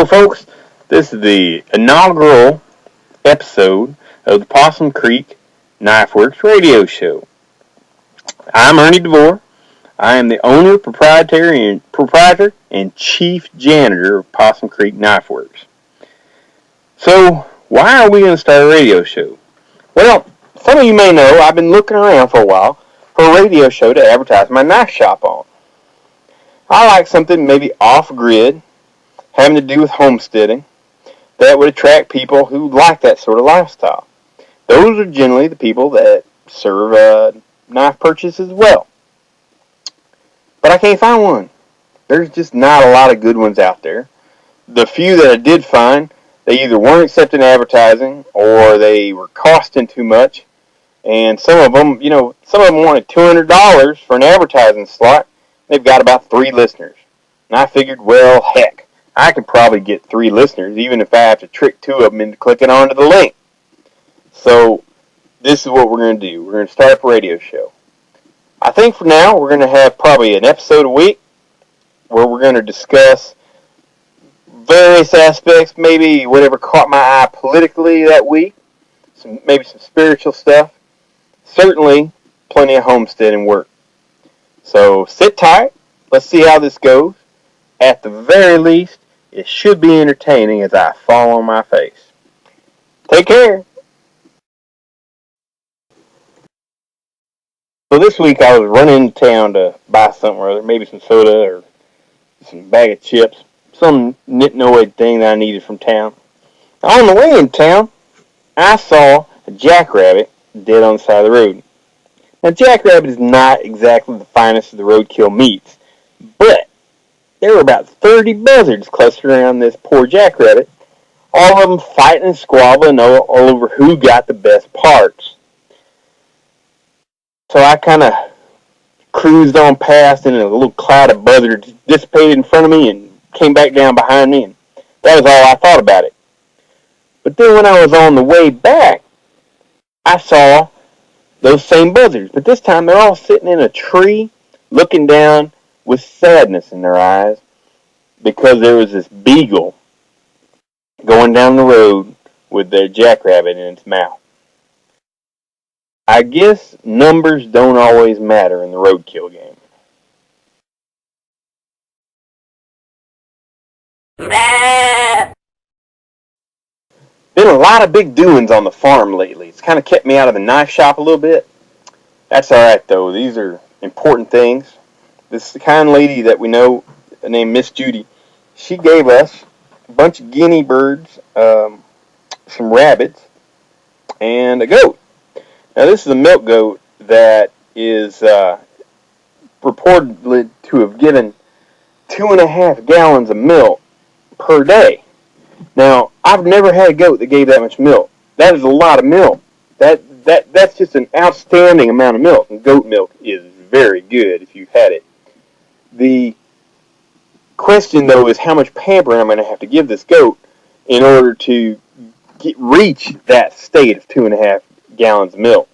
Hello, folks. This is the inaugural episode of the Possum Creek Knife Works radio show. I'm Ernie DeVore. I am the owner, proprietor, and chief janitor of Possum Creek Knife Works. So, why are we going to start a radio show? Well, some of you may know I've been looking around for a while for a radio show to advertise my knife shop on. I like something maybe off-grid, having to do with homesteading, that would attract people who like that sort of lifestyle. Those are generally the people that serve knife purchase as well. But I can't find one. There's just not a lot of good ones out there. The few that I did find, they either weren't accepting advertising or they were costing too much. And some of them wanted $200 for an advertising slot. They've got about 3 listeners. And I figured, well, heck, I could probably get 3 listeners, even if I have to trick 2 of them into clicking onto the link. So, this is what we're going to do. We're going to start up a radio show. I think for now, we're going to have probably an episode a week where we're going to discuss various aspects, maybe whatever caught my eye politically that week, maybe some spiritual stuff, certainly plenty of homesteading work. So, sit tight. Let's see how this goes. At the very least, it should be entertaining as I fall on my face. Take care. So this week I was running into town to buy something or other, maybe some soda or some bag of chips, some nitnoid thing that I needed from town. On the way in town, I saw a jackrabbit dead on the side of the road. Now, jackrabbit is not exactly the finest of the roadkill meats, but there were about 30 buzzards clustered around this poor jackrabbit, all of them fighting and squabbling all over who got the best parts. So I kind of cruised on past, and a little cloud of buzzards dissipated in front of me and came back down behind me, and that was all I thought about it. But then when I was on the way back, I saw those same buzzards, but this time they're all sitting in a tree looking down with sadness in their eyes because there was this beagle going down the road with their jackrabbit in its mouth. I guess numbers don't always matter in the roadkill game. Been a lot of big doings on the farm lately. It's kind of kept me out of the knife shop a little bit. That's alright though. These are important things. This is the kind lady that we know named Miss Judy. She gave us a bunch of guinea birds, some rabbits, and a goat. Now this is a milk goat that is reported to have given 2.5 gallons of milk per day. Now, I've never had a goat that gave that much milk. That is a lot of milk. That's just an outstanding amount of milk. And goat milk is very good if you've had it. The question, though, is how much pampering I'm going to have to give this goat in order to reach that state of 2.5 gallons of milk.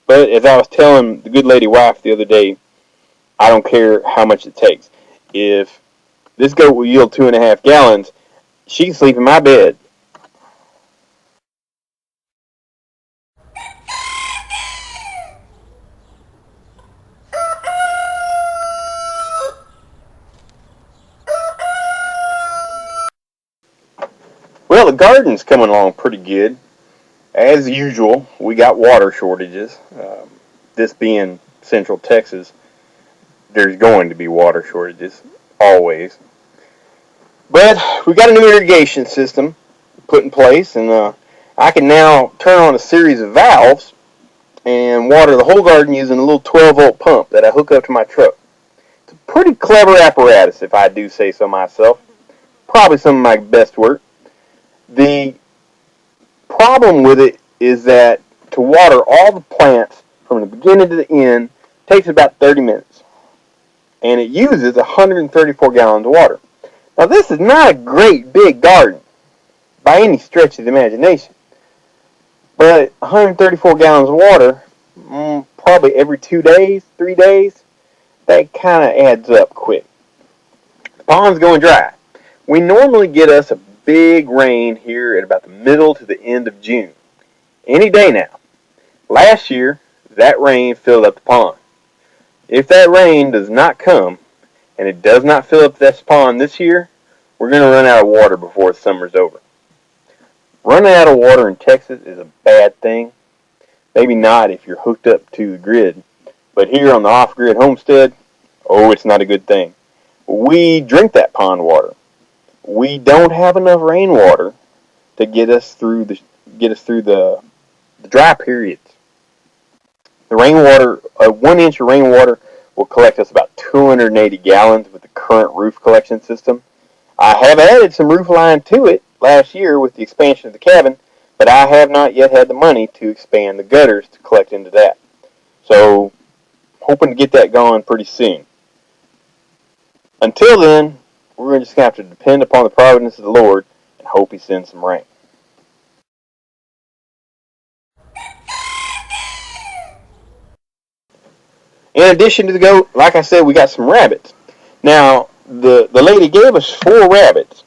But as I was telling the good lady wife the other day, I don't care how much it takes. If this goat will yield 2.5 gallons, she can sleep in my bed. Well, the garden's coming along pretty good. As usual, we got water shortages. This being Central Texas, there's going to be water shortages, always. But we got a new irrigation system put in place, and I can now turn on a series of valves and water the whole garden using a little 12-volt pump that I hook up to my truck. It's a pretty clever apparatus, if I do say so myself. Probably some of my best work. The problem with it is that to water all the plants from the beginning to the end takes about 30 minutes. And it uses 134 gallons of water. Now, this is not a great big garden by any stretch of the imagination. But 134 gallons of water, probably every 2 days, 3 days, that kind of adds up quick. The pond's going dry. We normally get us a big rain here at about the middle to the end of June. Any day now. Last year, that rain filled up the pond. If that rain does not come, and it does not fill up this pond this year, we're going to run out of water before the summer's over. Running out of water in Texas is a bad thing. Maybe not if you're hooked up to the grid. But here on the off-grid homestead, oh, it's not a good thing. We drink that pond water. We don't have enough rainwater to get us through the dry periods. The rainwater, 1 inch of rainwater will collect us about 280 gallons with the current roof collection system. I have added some roof line to it last year with the expansion of the cabin, but I have not yet had the money to expand the gutters to collect into that. So, hoping to get that going pretty soon. Until then, we're just going to have to depend upon the providence of the Lord and hope He sends some rain. In addition to the goat, like I said, we got some rabbits. Now, the lady gave us 4 rabbits,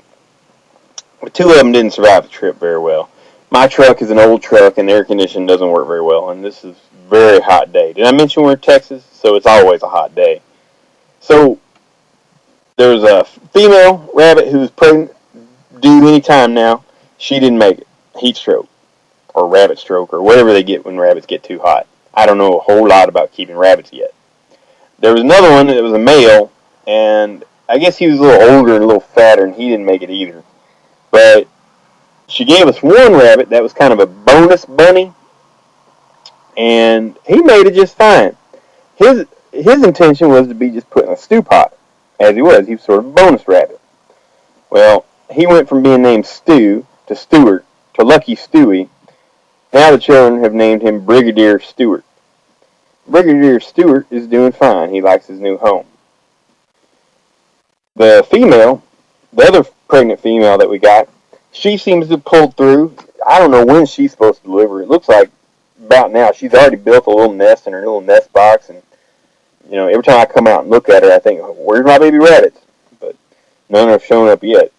but 2 of them didn't survive the trip very well. My truck is an old truck, and the air conditioning doesn't work very well, and this is a very hot day. Did I mention we're in Texas? So it's always a hot day. So there's a female rabbit who's pregnant, due any time now. She didn't make it. Heat stroke, or rabbit stroke, or whatever they get when rabbits get too hot. I don't know a whole lot about keeping rabbits yet. There was another one that was a male, and I guess he was a little older and a little fatter, and he didn't make it either. But she gave us 1 rabbit that was kind of a bonus bunny, and he made it just fine. His intention was to be just put in a stew pot, as he was. He was sort of a bonus rabbit. Well, he went from being named Stu to Stewart to Lucky Stewie. Now the children have named him Brigadier Stewart. Brigadier Stewart is doing fine. He likes his new home. The other pregnant female that we got, she seems to have pulled through. I don't know when she's supposed to deliver. It looks like about now. She's already built a little nest in her little nest box, and every time I come out and look at her, I think, where's my baby rabbits? But none have shown up yet.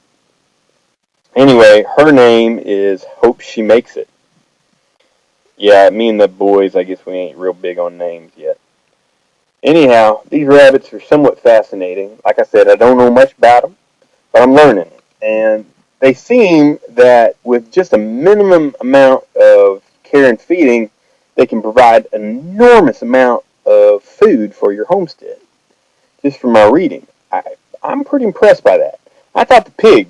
Anyway, her name is Hope She Makes It. Yeah, me and the boys, I guess we ain't real big on names yet. Anyhow, these rabbits are somewhat fascinating. Like I said, I don't know much about them, but I'm learning. And they seem that with just a minimum amount of care and feeding, they can provide an enormous amount of food for your homestead. Just from my reading. I'm pretty impressed by that. I thought the pig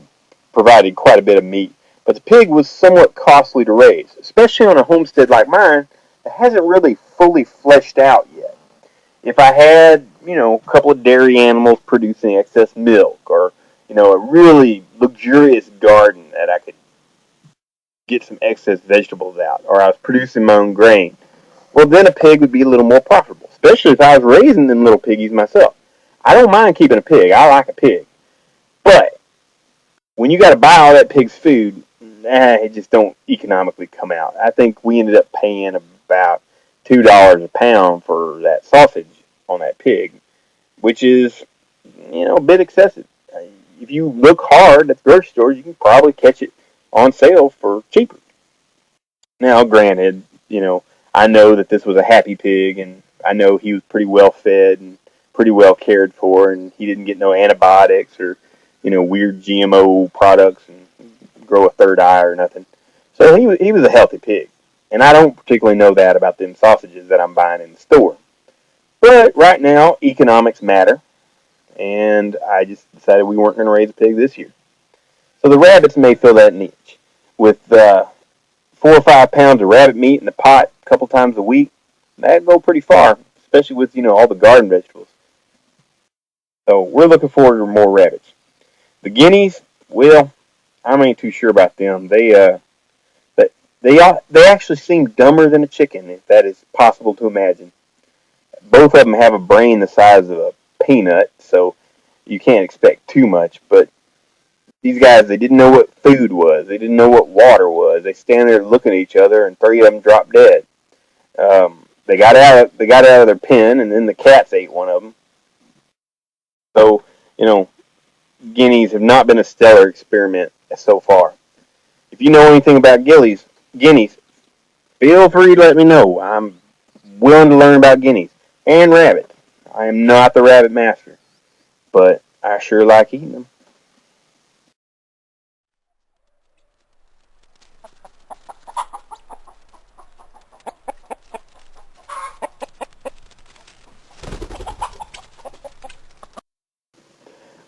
provided quite a bit of meat, but the pig was somewhat costly to raise, especially on a homestead like mine that hasn't really fully fleshed out yet. If I had, a couple of dairy animals producing excess milk, or, a really luxurious garden that I could get some excess vegetables out, or I was producing my own grain, well, then a pig would be a little more profitable, especially if I was raising them little piggies myself. I don't mind keeping a pig. I like a pig. But when you got to buy all that pig's food, it just don't economically come out. I think we ended up paying about $2 a pound for that sausage on that pig, which is, a bit excessive. If you look hard at the grocery stores, you can probably catch it on sale for cheaper. Now, granted, I know that this was a happy pig, and I know he was pretty well fed and pretty well cared for, and he didn't get no antibiotics or, weird GMO products and grow a third eye or nothing. So he was a healthy pig. And I don't particularly know that about them sausages that I'm buying in the store. But right now, economics matter, and I just decided we weren't going to raise a pig this year. So the rabbits may fill that niche. With 4 or 5 pounds of rabbit meat in the pot a couple times a week, that'd go pretty far, especially with, all the garden vegetables. So we're looking forward to more rabbits. The guineas, well, I ain't too sure about them. They actually seem dumber than a chicken, if that is possible to imagine. Both of them have a brain the size of a peanut, so you can't expect too much. But these guys, they didn't know what food was. They didn't know what water was. They stand there looking at each other, and 3 of them dropped dead. They got out of their pen, and then the cats ate one of them. So, guineas have not been a stellar experiment so far. If you know anything about guineas, feel free to let me know. I'm willing to learn about guineas and rabbits. I am not the rabbit master, but I sure like eating them.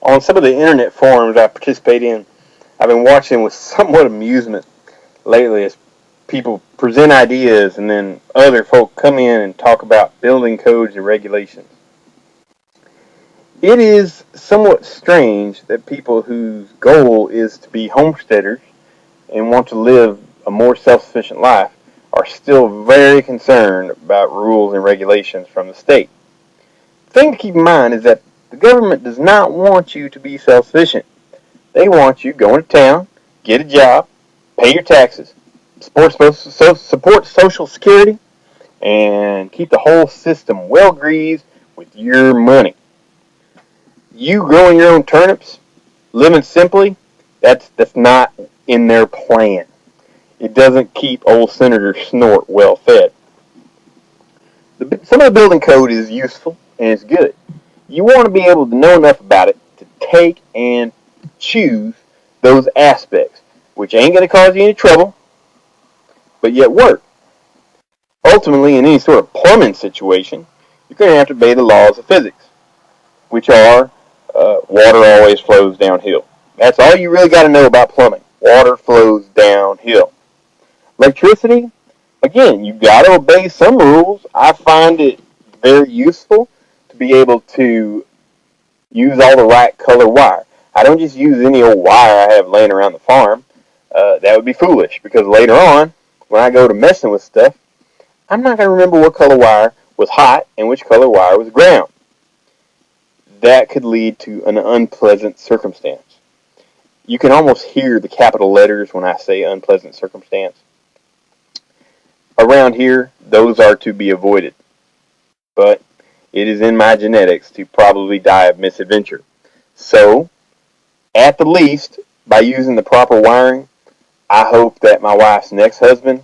On some of the internet forums I participate in, I've been watching with somewhat amusement lately as people present ideas and then other folk come in and talk about building codes and regulations. It is somewhat strange that people whose goal is to be homesteaders and want to live a more self-sufficient life are still very concerned about rules and regulations from the state. The thing to keep in mind is that the government does not want you to be self-sufficient. They want you going to town, get a job, pay your taxes, support Social Security, and keep the whole system well greased with your money. You growing your own turnips, living simply, that's not in their plan. It doesn't keep old Senator Snort well fed. Some of the building code is useful and it's good. You want to be able to know enough about it to take and choose those aspects, which ain't going to cause you any trouble, but yet work. Ultimately, in any sort of plumbing situation, you're going to have to obey the laws of physics, which are water always flows downhill. That's all you really got to know about plumbing. Water flows downhill. Electricity, again, you've got to obey some rules. I find it very useful to be able to use all the right color wire. I don't just use any old wire I have laying around the farm. That would be foolish because later on, when I go to messing with stuff, I'm not going to remember what color wire was hot and which color wire was ground. That could lead to an unpleasant circumstance. You can almost hear the capital letters when I say unpleasant circumstance. Around here, those are to be avoided. But it is in my genetics to probably die of misadventure. So, at the least, by using the proper wiring, I hope that my wife's next husband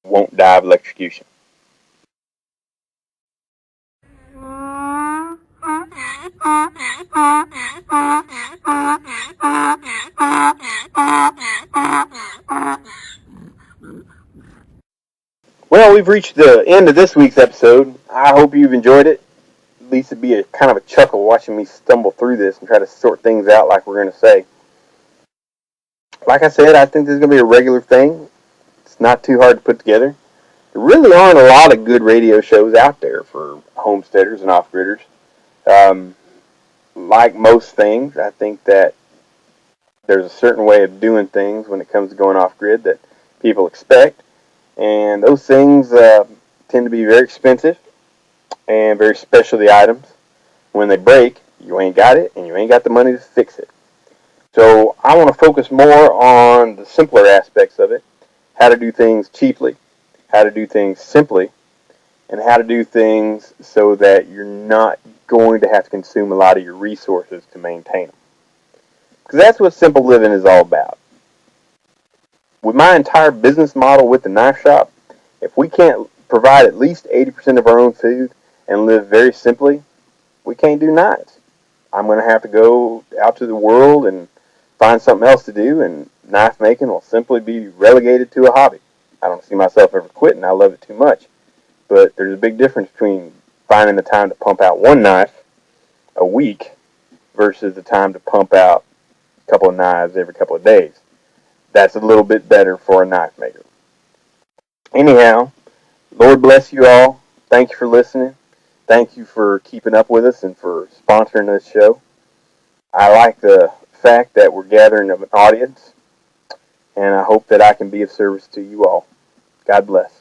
won't die of electrocution. Well, we've reached the end of this week's episode. I hope you've enjoyed it. At least it'd be a kind of a chuckle watching me stumble through this and try to sort things out like we're going to say. Like I said, I think this is going to be a regular thing. It's not too hard to put together. There really aren't a lot of good radio shows out there for homesteaders and off-gridders. Like most things, I think that there's a certain way of doing things when it comes to going off-grid that people expect. And those things tend to be very expensive and very specialty items. When they break, you ain't got it and you ain't got the money to fix it. So I want to focus more on the simpler aspects of it, how to do things cheaply, how to do things simply, and how to do things so that you're not going to have to consume a lot of your resources to maintain them. Because that's what simple living is all about. With my entire business model with the knife shop, if we can't provide at least 80% of our own food and live very simply, we can't do knives. I'm going to have to go out to the world and find something else to do, and knife making will simply be relegated to a hobby. I don't see myself ever quitting. I love it too much. But there's a big difference between finding the time to pump out one knife a week versus the time to pump out a couple of knives every couple of days. That's a little bit better for a knife maker. Anyhow, Lord bless you all. Thank you for listening. Thank you for keeping up with us and for sponsoring this show. I like the fact that we're gathering an audience, and I hope that I can be of service to you all. God bless.